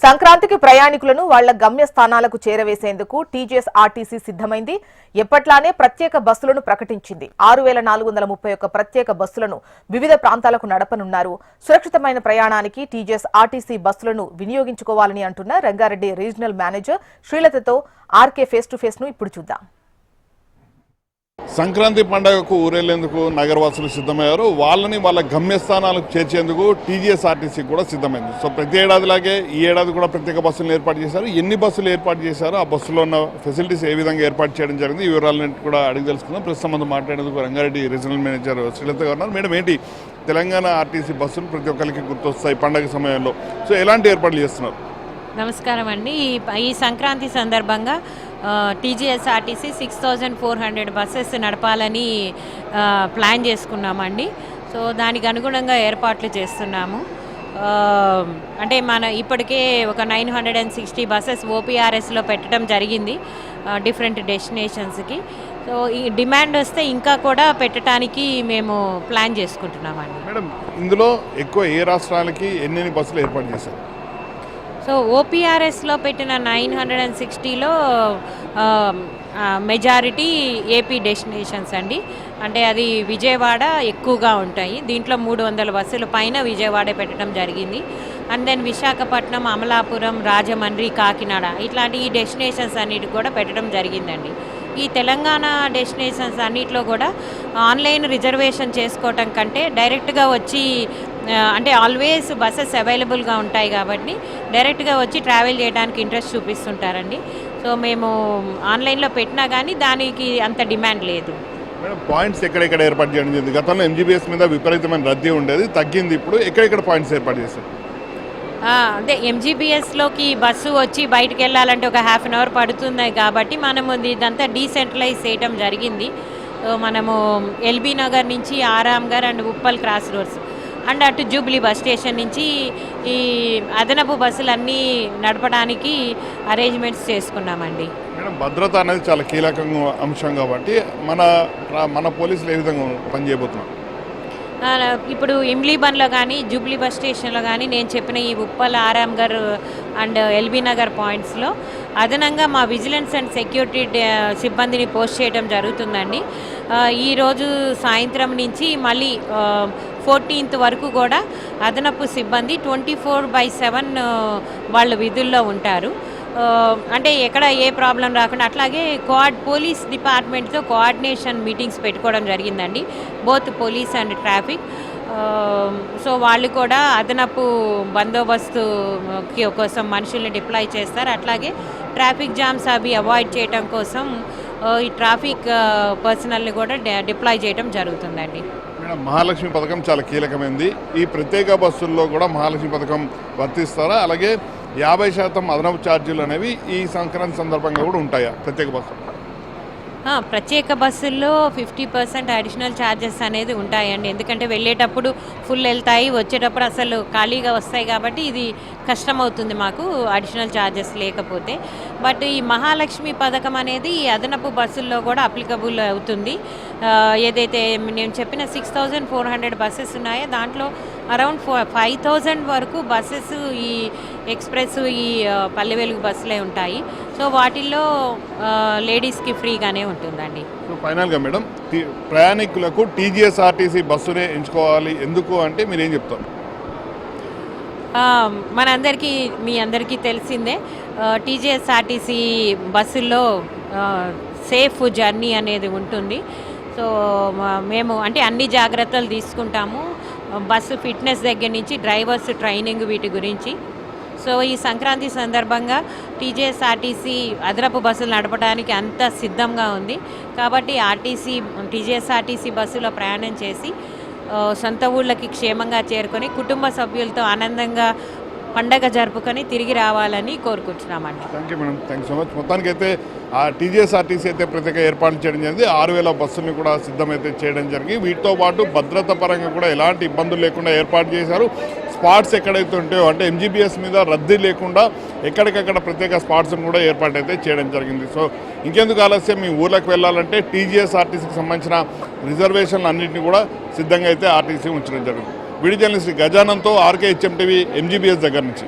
సంక్రాంతికి ప్రయాణికులను వాళ్ల గమ్యస్థానాలకు చేరవేసేందుకు టీజీఎస్ ఆర్టీసీ సిద్ధమైంది. ఎప్పట్లానే ప్రత్యేక బస్సులను ప్రకటించింది. 6431 ప్రత్యేక బస్సులను వివిధ ప్రాంతాలకు నడపనున్నారు. సురక్షితమైన ప్రయాణానికి టీజీఎస్ ఆర్టీసీ బస్సులను వినియోగించుకోవాలని అంటున్న రంగారెడ్డి రీజనల్ మేనేజర్ శ్రీలతతో ఆర్కే ఫేస్ టు ఫేస్ ను ఇప్పుడు చూద్దాం. సంక్రాంతి పండుగకు ఊరేళ్లేందుకు నగరవాసులు సిద్ధమయ్యారు. వాళ్ళని వాళ్ళ గమ్యస్థానాలకు చేర్చేందుకు టీజీఎస్ ఆర్టీసీ కూడా సిద్ధమైంది. సో ప్రతి ఏడాదిలాగే ఈ ఏడాది కూడా ప్రత్యేక బస్సులను ఏర్పాటు చేశారు. ఎన్ని బస్సులు ఏర్పాటు చేశారు, ఆ బస్సులో ఉన్న ఫెసిలిటీస్ ఏ విధంగా ఏర్పాటు చేయడం జరిగింది, ఈ వివరాలను కూడా అడిగి తెలుసుకుందాం. ప్రస్తుతం మనం మాట్లాడేందుకు రంగారెడ్డి రీజనల్ మేనేజర్ శ్రీలత గారు ఉన్నారు. మేడం, ఏంటి తెలంగాణ ఆర్టీసీ బస్సులు ప్రతి ఒక్కరికి గుర్తొస్తాయి పండుగ సమయంలో, సో ఎలాంటి ఏర్పాట్లు చేస్తున్నారు? నమస్కారం అండి. ఈ సంక్రాంతి సందర్భంగా టీజీఎస్ ఆర్టీసీ 6400 బస్సెస్ నడపాలని ప్లాన్ చేసుకున్నామండి. సో దానికి అనుగుణంగా ఏర్పాట్లు చేస్తున్నాము. అంటే ఇప్పటికే ఒక 960 బస్సెస్ ఓపీఆర్ఎస్లో పెట్టడం జరిగింది డిఫరెంట్ డెస్టినేషన్స్కి. సో ఈ డిమాండ్ వస్తే ఇంకా కూడా పెట్టడానికి మేము ప్లాన్ చేసుకుంటున్నామండి. మేడం, ఇందులో ఎక్కువ ఏ రాష్ట్రాలకి ఎన్ని బస్సులు ఏర్పాటు చేశారు? సో ఓపీఆర్ఎస్లో పెట్టిన 960లో మెజారిటీ ఏపీ డెస్టినేషన్స్ అండి. అంటే అది విజయవాడ ఎక్కువగా ఉంటాయి. దీంట్లో 300 బస్సుల పైన విజయవాడ పెట్టడం జరిగింది. అండ్ దెన్ విశాఖపట్నం, అమలాపురం, రాజమండ్రి, కాకినాడ ఇట్లాంటి ఈ డెస్టినేషన్స్ అన్నిటికి కూడా పెట్టడం జరిగిందండి. ఈ తెలంగాణ డెస్టినేషన్స్ అన్నిటిలో కూడా ఆన్లైన్ రిజర్వేషన్ చేసుకోవటం కంటే డైరెక్ట్గా వచ్చి, అంటే ఆల్వేస్ బస్సెస్ అవైలబుల్గా ఉంటాయి కాబట్టి డైరెక్ట్గా వచ్చి ట్రావెల్ చేయడానికి ఇంట్రెస్ట్ చూపిస్తుంటారండి. సో మేము ఆన్లైన్లో పెట్టినా కానీ దానికి అంత డిమాండ్ లేదు. మేడం, పాయింట్స్ ఎక్కడెక్కడ ఏర్పాటు చేయడం జరిగింది? గతంలో ఎంజీబీఎస్ మీద విపరీతమైన రద్దీ ఉండేది, తగ్గింది. ఇప్పుడు ఎక్కడెక్కడ పాయింట్స్ ఏర్పాటు చేశారు? అదే ఎంజీబీఎస్లోకి బస్సు వచ్చి బయటకు వెళ్ళాలంటే ఒక ½ అన్ అవర్ పడుతుంది కాబట్టి మనము ఇదంతా డీసెంట్రలైజ్ చేయడం జరిగింది. మనము ఎల్బీ నగర్ నుంచి Aramghar and Uppal cross roads and అటు జూబ్లీ బస్ స్టేషన్ నుంచి ఈ అదనపు బస్సులన్నీ నడపడానికి అరేంజ్మెంట్స్ చేసుకున్నామండి. మేడం, భద్రత అనేది చాలా కీలకంగా అంశం కాబట్టి మన పోలీసులు ఏ విధంగా పనిచేయబోతున్నారు? ఇప్పుడు ఇమ్లీబన్లో కానీ జూబ్లీ బస్ స్టేషన్లో కానీ నేను చెప్పిన ఈ ఉప్పల్, ఆరాంఘర్ అండ్ ఎల్బీ నగర్ పాయింట్స్లో అదనంగా మా విజిలెన్స్ అండ్ సెక్యూరిటీ సిబ్బందిని పోస్ట్ చేయడం జరుగుతుందండి. ఈరోజు సాయంత్రం నుంచి మళ్ళీ 14th వరకు కూడా అదనపు సిబ్బంది 24/7 వాళ్ళు విధుల్లో ఉంటారు. అంటే ఎక్కడ ఏ ప్రాబ్లం రాకుండా. అట్లాగే పోలీస్ డిపార్ట్మెంట్తో కోఆర్డినేషన్ మీటింగ్స్ పెట్టుకోవడం జరిగిందండి, both police and traffic. So వాళ్ళు కూడా అదనపు బందోబస్తు కోసం మనుషుల్ని డిప్లాయ్ చేస్తారు. అట్లాగే ట్రాఫిక్ జామ్స్ అవి అవాయిడ్ చేయడం కోసం ఈ ట్రాఫిక్ పర్సనల్ని కూడా డిప్లాయ్ చేయడం జరుగుతుందండి. మేడం, మహాలక్ష్మి పథకం చాలా కీలకమైంది. ఈ ప్రత్యేక బస్సుల్లో కూడా మహాలక్ష్మి పథకం వర్తిస్తారా? అలాగే 50% అదనపు ఛార్జీలు అనేవి ఈ సంక్రాంతి సందర్భంగా కూడా ఉంటాయా ప్రత్యేక బస్సు? ప్రత్యేక బస్సుల్లో 50% అడిషనల్ ఛార్జెస్ అనేది ఉంటాయండి. ఎందుకంటే వెళ్ళేటప్పుడు ఫుల్ వెళ్తాయి, వచ్చేటప్పుడు అసలు ఖాళీగా వస్తాయి కాబట్టి ఇది కష్టమవుతుంది మాకు అడిషనల్ ఛార్జెస్ లేకపోతే. బట్ ఈ మహాలక్ష్మి పథకం అనేది అదనపు బస్సుల్లో కూడా అప్లికబుల్ అవుతుంది. ఏదైతే నేను చెప్పిన 6400 బస్సెస్ ఉన్నాయో దాంట్లో అరౌండ్ 5000 వరకు బస్సెస్ ఈ ఎక్స్ప్రెస్, ఈ పల్లె వెలుగు బస్సులే ఉంటాయి. సో వాటిల్లో లేడీస్కి ఫ్రీగానే ఉంటుందండి. సో ఫైనల్గా మేడం, ప్రయాణికులకు టీజీఎస్ ఆర్టీసీ బస్సునే ఎంచుకోవాలి, ఎందుకు అంటే మీరు ఏం చెప్తారు? మీ అందరికీ తెలిసిందే, టీజీఎస్ ఆర్టీసీ బస్సుల్లో సేఫ్ జర్నీ అనేది ఉంటుంది. సో మేము అంటే అన్ని జాగ్రత్తలు తీసుకుంటాము, బస్సు ఫిట్నెస్ దగ్గర నుంచి డ్రైవర్స్ ట్రైనింగ్ వీటి గురించి. సో ఈ సంక్రాంతి సందర్భంగా టీజీఎస్ ఆర్టీసీ అదనపు బస్సులు నడపడానికి అంత సిద్ధంగా ఉంది. కాబట్టి టీజీఎస్ ఆర్టీసీ బస్సులో ప్రయాణం చేసి సొంత ఊళ్ళకి క్షేమంగా చేరుకొని కుటుంబ సభ్యులతో ఆనందంగా పండగ జరుపుకొని తిరిగి రావాలని కోరుకుంటున్నామండి. Thank you madam, thank you so much. మొత్తానికైతే ఆ టీజీఎస్ ఆర్టీసీ అయితే ప్రత్యేక ఏర్పాట్లు చేయడం జరిగింది. 6000 బస్సులను కూడా సిద్ధమైతే చేయడం జరిగింది. వీటితో పాటు భద్రత పరంగా కూడా ఎలాంటి ఇబ్బందులు లేకుండా ఏర్పాటు చేశారు. స్పాట్స్ ఎక్కడైతే ఉంటాయో, అంటే ఎంజీబీఎస్ మీద రద్దీ లేకుండా ఎక్కడికక్కడ ప్రత్యేక స్పాట్స్ను కూడా ఏర్పాటు అయితే చేయడం జరిగింది. సో ఇంకెందుకు ఆలస్యం, మీ ఊర్లకు వెళ్ళాలంటే టీజీఎస్ ఆర్టీసీకి సంబంధించిన రిజర్వేషన్లు అన్నింటినీ కూడా సిద్ధంగా అయితే ఆర్టీసీ ఉంచడం జరిగింది. వీడియో జర్నలిస్ట్ గజానంతో ఆర్కే హెచ్ఎం టీవీ ఎంజీబీఎస్ దగ్గర నుంచి.